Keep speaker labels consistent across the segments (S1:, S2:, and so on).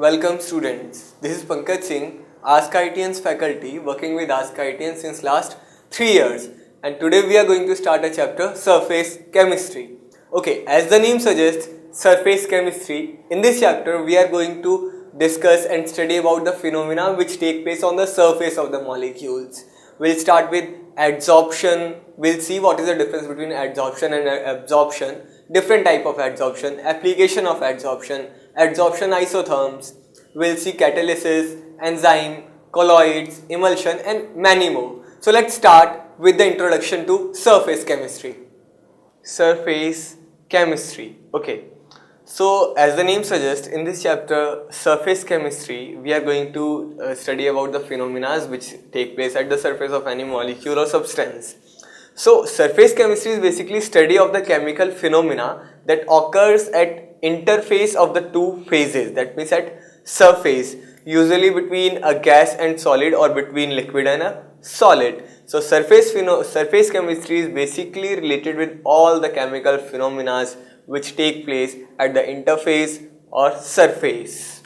S1: Welcome students. This is Pankaj Singh, Ask ITN's faculty working with Ask ITN since last 3 years, and today we are going to start a chapter Surface Chemistry. Okay, as the name suggests, Surface Chemistry. In this chapter we are going to discuss and study about the phenomena which take place on the surface of the molecules. We'll start with adsorption. We'll see what is the difference between adsorption and absorption, different type of adsorption, application of adsorption, adsorption isotherms. We'll see catalysis, enzyme, colloids, emulsion and many more. So let's start with the introduction to surface chemistry. Surface chemistry. Okay. So as the name suggests, in this chapter surface chemistry we are going to study about the phenomena which take place at the surface of any molecule or substance. So surface chemistry is basically study of the chemical phenomena that occurs at interface of the two phases, that means at surface, usually between a gas and solid or between liquid and a solid. So surface chemistry is basically related with all the chemical phenomena which take place at the interface or surface.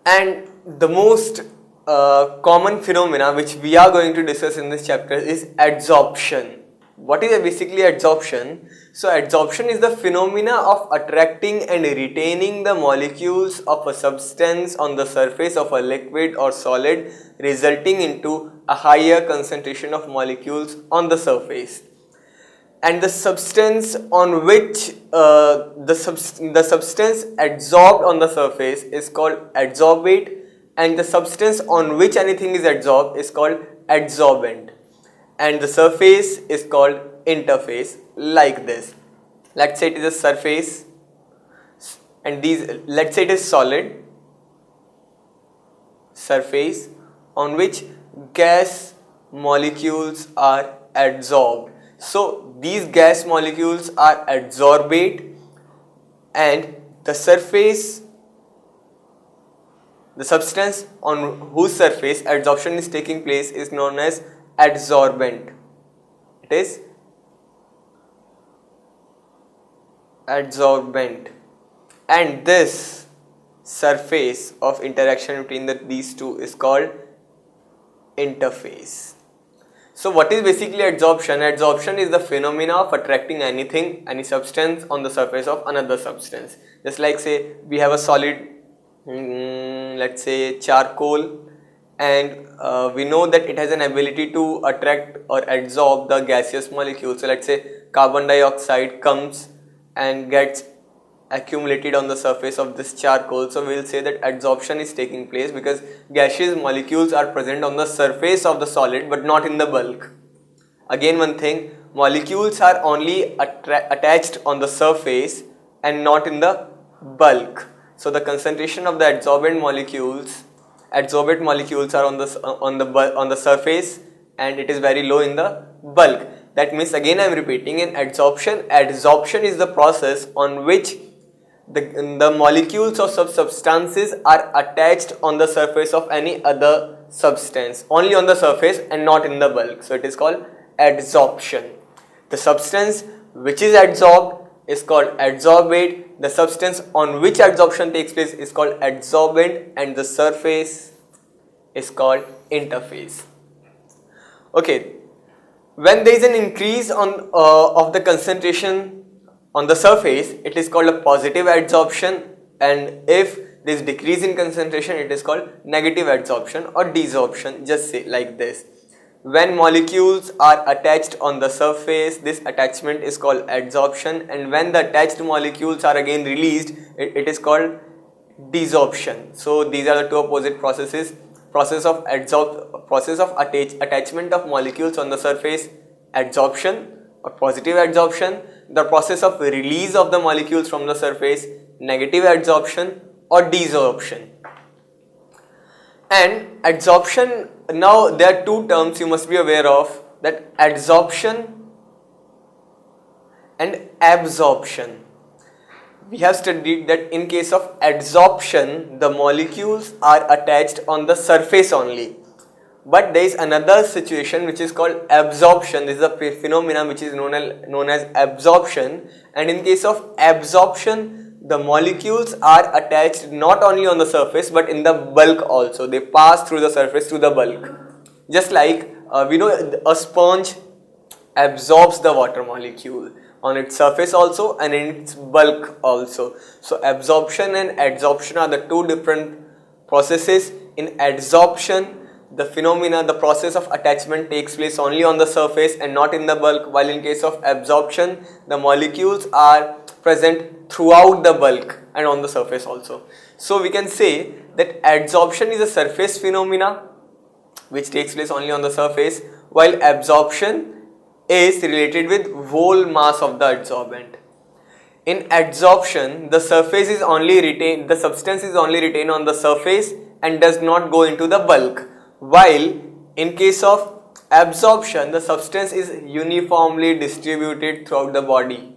S1: And the most common phenomena which we are going to discuss in this chapter is adsorption. What is basically adsorption? So adsorption is the phenomena of attracting and retaining the molecules of a substance on the surface of a liquid or solid, resulting into a higher concentration of molecules on the surface. And the substance on which the substance adsorbed on the surface is called adsorbate, and the substance on which anything is adsorbed is called adsorbent, and the surface is called interface, like this. Let's say it is a surface, and let's say it is solid surface on which gas molecules are adsorbed. So these gas molecules are adsorbate, and the surface, the substance on whose surface adsorption is taking place is known as adsorbent. It is adsorbent, and this surface of interaction between these two is called interface. So what is basically adsorption? Adsorption is the phenomena of attracting any substance on the surface of another substance. Just like say we have a solid, let's say charcoal, and we know that it has an ability to attract or adsorb the gaseous molecules. So let's say carbon dioxide comes and gets accumulated on the surface of this charcoal. So we will say that adsorption is taking place because gaseous molecules are present on the surface of the solid but not in the bulk. Again one thing, molecules are only attached on the surface and not in the bulk. So the concentration of the adsorbent molecules are on the surface, and it is very low in the bulk. That means, again I am repeating, in adsorption is the process on which the molecules of substances are attached on the surface of any other substance, only on the surface and not in the bulk. So it is called adsorption. The substance which is adsorbed is called adsorbate, the substance on which adsorption takes place is called adsorbent, and the surface is called interface. Okay, when there is an increase of the concentration on the surface, it is called a positive adsorption, and if there is decrease in concentration, it is called negative adsorption or desorption. Just say like this: when molecules are attached on the surface, this attachment is called adsorption, and when the attached molecules are again released, it is called desorption. So these are the two opposite processes: process of attachment of molecules on the surface, adsorption or positive adsorption; the process of release of the molecules from the surface, negative adsorption or desorption. And adsorption, now there are two terms you must be aware of, that adsorption and absorption. We have studied that in case of adsorption, the molecules are attached on the surface only. But there is another situation which is called absorption. This is a phenomenon which is known as absorption, and in case of absorption, the molecules are attached not only on the surface but in the bulk also. They pass through the surface to the bulk. Just like we know a sponge absorbs the water molecule on its surface also and in its bulk also. So absorption and adsorption are the two different processes. In adsorption, the process of attachment takes place only on the surface and not in the bulk, while in case of absorption, the molecules are present throughout the bulk and on the surface also. So we can say that adsorption is a surface phenomena which takes place only on the surface, while absorption is related with whole mass of the adsorbent. In adsorption, the substance is only retained on the surface and does not go into the bulk, while in case of absorption, the substance is uniformly distributed throughout the body.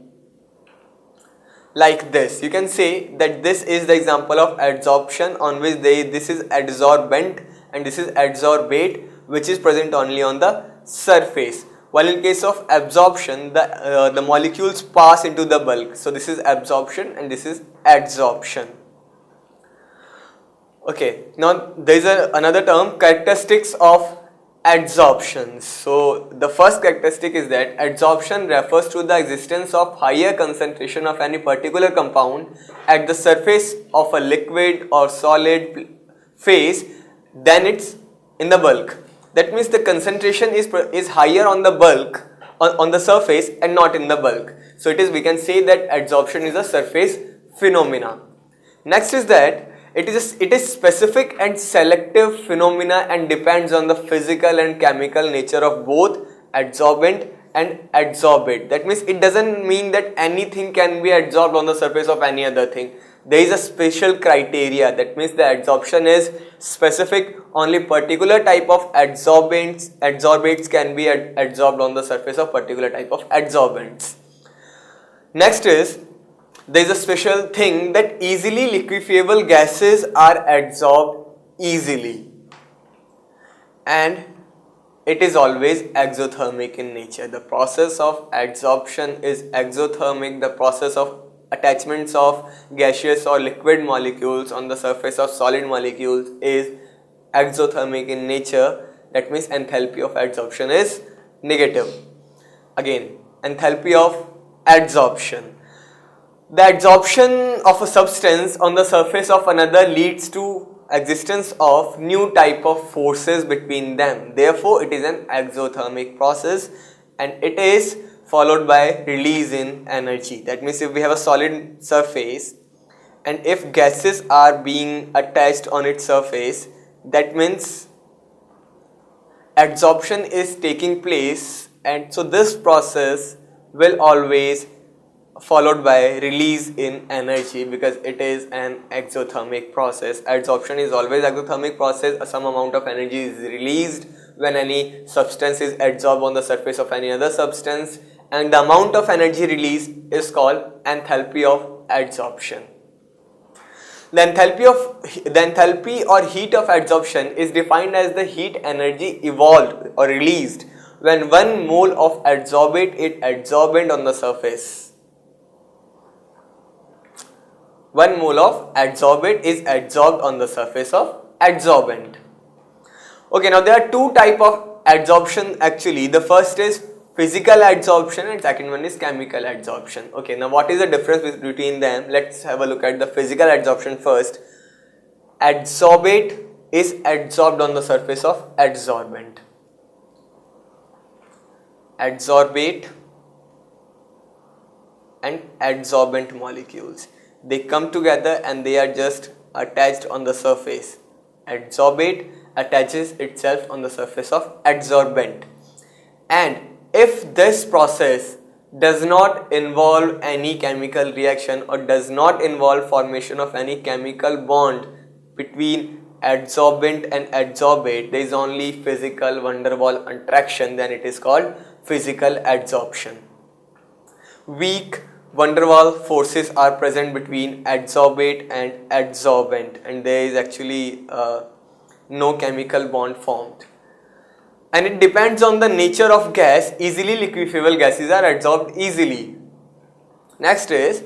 S1: Like this, you can say that this is the example of adsorption, on which this is adsorbent and this is adsorbate, which is present only on the surface. While in case of absorption, the molecules pass into the bulk. So this is absorption and this is adsorption. Okay, now there is another term, characteristics of adsorption. So the first characteristic is that adsorption refers to the existence of higher concentration of any particular compound at the surface of a liquid or solid phase than it's in the bulk. That means the concentration is higher on the bulk, on the surface and not in the bulk. So we can say that adsorption is a surface phenomena. Next is that it is specific and selective phenomena and depends on the physical and chemical nature of both adsorbent and adsorbate. That means it doesn't mean that anything can be adsorbed on the surface of any other thing. There is a special criteria. That means the adsorption is specific. Only particular type of adsorbates can be adsorbed on the surface of particular type of adsorbents. Next is, there is a special thing that easily liquefiable gases are adsorbed easily, and it is always exothermic in nature. The process of adsorption is exothermic. The process of attachments of gaseous or liquid molecules on the surface of solid molecules is exothermic in nature. That means enthalpy of adsorption is negative. Again, enthalpy of adsorption. The adsorption of a substance on the surface of another leads to existence of new type of forces between them. Therefore, it is an exothermic process and it is followed by release in energy. That means if we have a solid surface and if gases are being attached on its surface, that means adsorption is taking place, and so this process will always followed by release in energy because it is an exothermic process. Adsorption is always exothermic process. Some amount of energy is released when any substance is adsorbed on the surface of any other substance, and the amount of energy released is called enthalpy of adsorption. The enthalpy or heat of adsorption is defined as the heat energy evolved or released when 1 mole of adsorbate is adsorbent on the surface. 1 mole of adsorbate is adsorbed on the surface of adsorbent. Okay, now there are two types of adsorption actually. The first is physical adsorption and second one is chemical adsorption. Okay, now what is the difference between them? Let's have a look at the physical adsorption first. Adsorbate is adsorbed on the surface of adsorbent. Adsorbate and adsorbent molecules, they come together and they are just attached on the surface. Adsorbate attaches itself on the surface of adsorbent, and if this process does not involve any chemical reaction or does not involve formation of any chemical bond between adsorbent and adsorbate, there is only physical van der Waals attraction, then it is called physical adsorption. Weak van der Waals forces are present between adsorbate and adsorbent, and there is actually no chemical bond formed. And it depends on the nature of gas. Easily liquefiable gases are adsorbed easily. Next is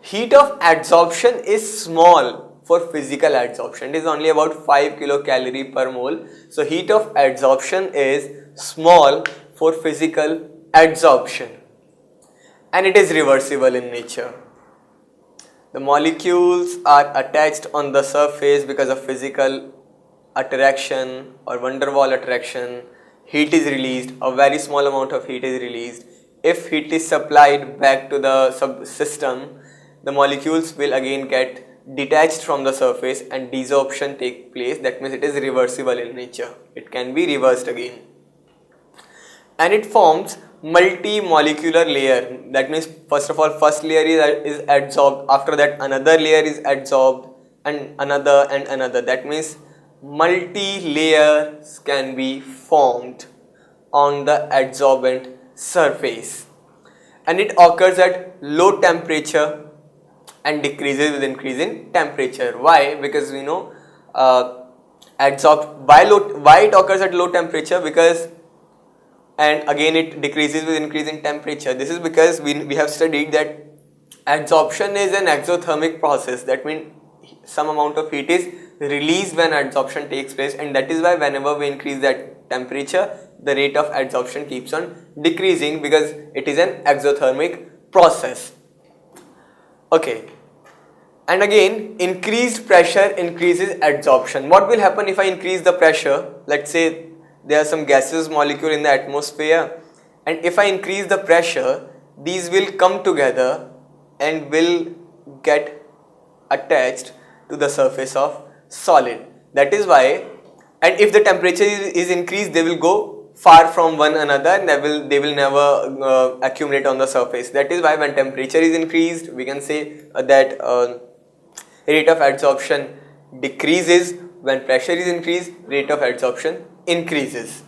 S1: Heat of adsorption is small for physical adsorption. It is only about 5 kilocalorie per mole. So heat of adsorption is small for physical adsorption, and it is reversible in nature. The molecules are attached on the surface because of physical attraction or van der Waals attraction. Heat is released, a very small amount of heat is released. If heat is supplied back to the subsystem, the molecules will again get detached from the surface and desorption take place. That means it is reversible in nature. It can be reversed again. And it forms multi-molecular layer. That means first of all, first layer is adsorbed, after that another layer is adsorbed, and another. That means multi-layers can be formed on the adsorbent surface, and it occurs at low temperature and decreases with increase in temperature. Why? Because we know adsorbed why it occurs at low temperature, because and again it decreases with increase in temperature. This is because we have studied that adsorption is an exothermic process. That means some amount of heat is released when adsorption takes place, and that is why whenever we increase that temperature, the rate of adsorption keeps on decreasing, because it is an exothermic process. Okay, and again increased pressure increases adsorption. What will happen if I increase the pressure? Let's say there are some gaseous molecule in the atmosphere, and if I increase the pressure, these will come together and will get attached to the surface of solid. That is why, and if the temperature is increased, they will go far from one another and they will never accumulate on the surface. That is why when temperature is increased, we can say that rate of adsorption decreases. When pressure is increased, rate of adsorption increases.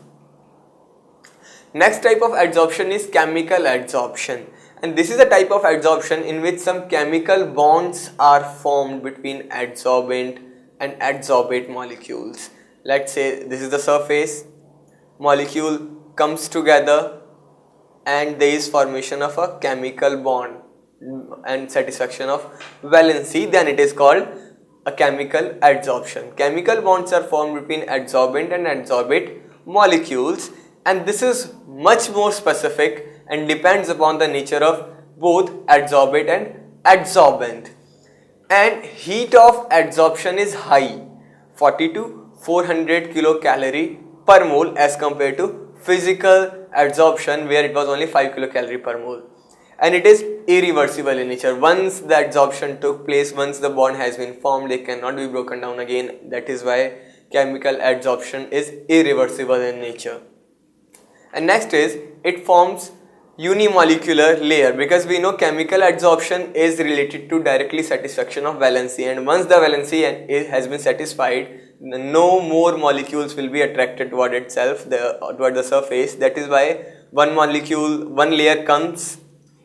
S1: Next type of adsorption is chemical adsorption, and this is a type of adsorption in which some chemical bonds are formed between adsorbent and adsorbate molecules. Let's say this is the surface, molecule comes together and there is formation of a chemical bond and satisfaction of valency, then it is called a chemical adsorption. Chemical bonds are formed between adsorbent and adsorbate molecules, and this is much more specific and depends upon the nature of both adsorbate and adsorbent. And heat of adsorption is high, 40 to 400 kilocalorie per mole, as compared to physical adsorption where it was only 5 kilocalorie per mole. And it is irreversible in nature. Once the adsorption took place, once the bond has been formed, it cannot be broken down again. That is why chemical adsorption is irreversible in nature. And next is, it forms unimolecular layer, because we know chemical adsorption is related to directly satisfaction of valency, and once the valency has been satisfied, no more molecules will be attracted toward itself, toward the surface. That is why one layer comes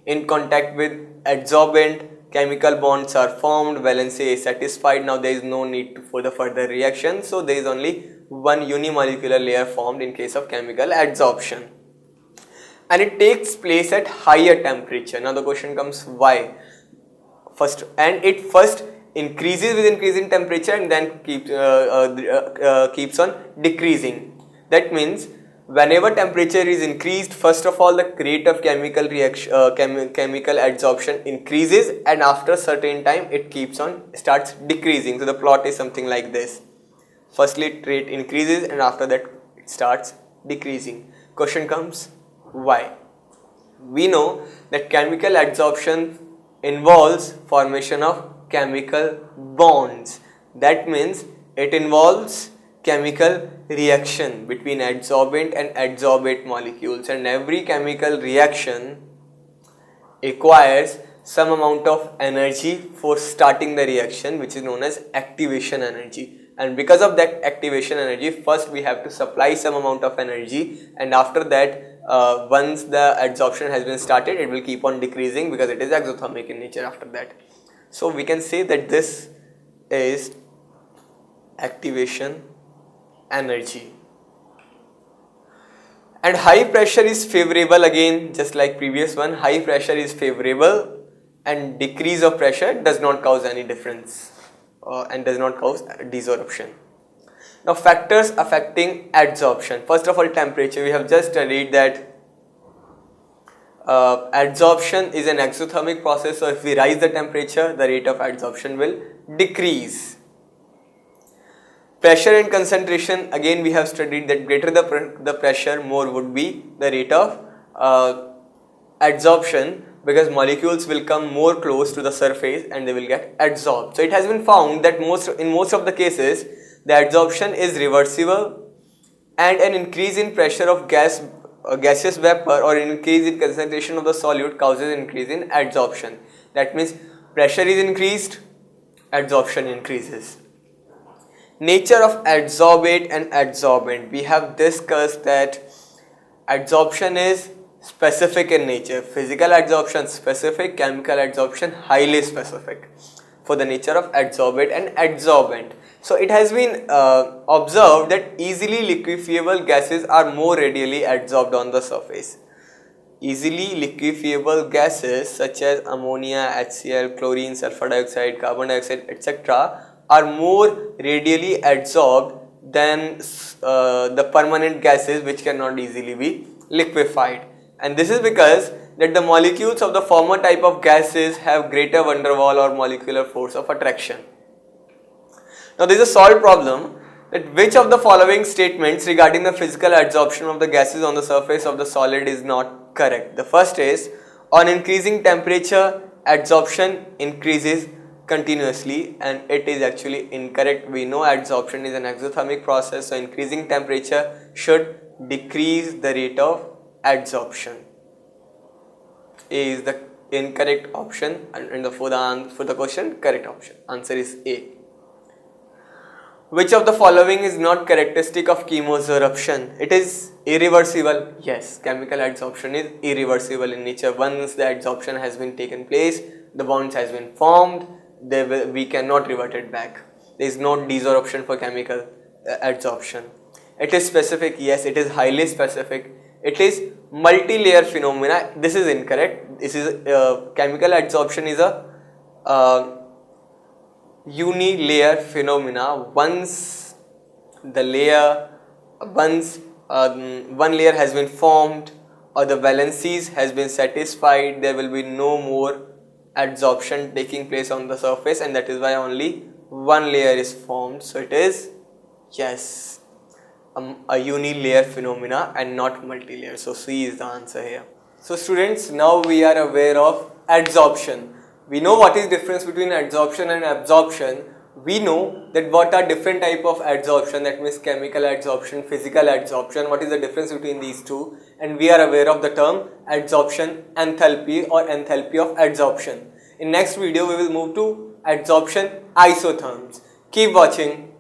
S1: in contact with adsorbent, chemical bonds are formed, valency is satisfied. Now there is no need for the further reaction, so there is only one unimolecular layer formed in case of chemical adsorption, and it takes place at higher temperature. Now the question comes, why? It first increases with increasing temperature and then keeps on decreasing. That means whenever temperature is increased, first of all the rate of chemical adsorption increases, and after a certain time it starts decreasing. So the plot is something like this. Firstly rate increases and after that it starts decreasing. Question comes, why? We know that chemical adsorption involves formation of chemical bonds. That means it involves chemical reaction between adsorbent and adsorbate molecules, and every chemical reaction requires some amount of energy for starting the reaction, which is known as activation energy. And because of that activation energy, first we have to supply some amount of energy, and after that once the adsorption has been started, it will keep on decreasing because it is exothermic in nature after that. So we can say that this is activation energy. And high pressure is favorable, again just like previous one, high pressure is favorable and decrease of pressure does not cause any difference and does not cause desorption. Now factors affecting adsorption. First of all, temperature. We have just studied that adsorption is an exothermic process, so if we rise the temperature, the rate of adsorption will decrease. Pressure and concentration, again we have studied that greater the pressure, more would be the rate of adsorption, because molecules will come more close to the surface and they will get adsorbed. So it has been found that in most of the cases the adsorption is reversible, and an increase in pressure of gaseous vapor or an increase in concentration of the solute causes increase in adsorption. That means pressure is increased, adsorption increases. Nature of adsorbate and adsorbent. We have discussed that adsorption is specific in nature. Physical adsorption specific, chemical adsorption highly specific for the nature of adsorbate and adsorbent. So it has been observed that easily liquefiable gases are more readily adsorbed on the surface. Easily liquefiable gases such as ammonia, HCl, chlorine, sulfur dioxide, carbon dioxide, etc. are more readily adsorbed than the permanent gases which cannot easily be liquefied. And this is because that the molecules of the former type of gases have greater van der Waals or molecular force of attraction. Now there is a solved problem that which of the following statements regarding the physical adsorption of the gases on the surface of the solid is not correct. The first is, on increasing temperature adsorption increases continuously, and it is actually incorrect. We know adsorption is an exothermic process, so increasing temperature should decrease the rate of adsorption. A is the incorrect option, and for the question, correct option. Answer is A. Which of the following is not characteristic of chemosorption? It is irreversible. Yes, chemical adsorption is irreversible in nature. Once the adsorption has been taken place, the bonds has been formed, we cannot revert it back. There is no desorption for chemical adsorption. It is specific. Yes, it is highly specific. It is multi-layer phenomena. This is incorrect. This is chemical adsorption is a unilayer phenomena. Once one layer has been formed or the valencies has been satisfied, there will be no more adsorption taking place on the surface, and that is why only one layer is formed. So it is, yes, a unilayer phenomena and not multi-layer. So C is the answer here. So students, now we are aware of adsorption. We know what is difference between adsorption and absorption. We know that what are different type of adsorption, that means chemical adsorption, physical adsorption, what is the difference between these two, and we are aware of the term adsorption enthalpy or enthalpy of adsorption. In next video we will move to adsorption isotherms. Keep watching.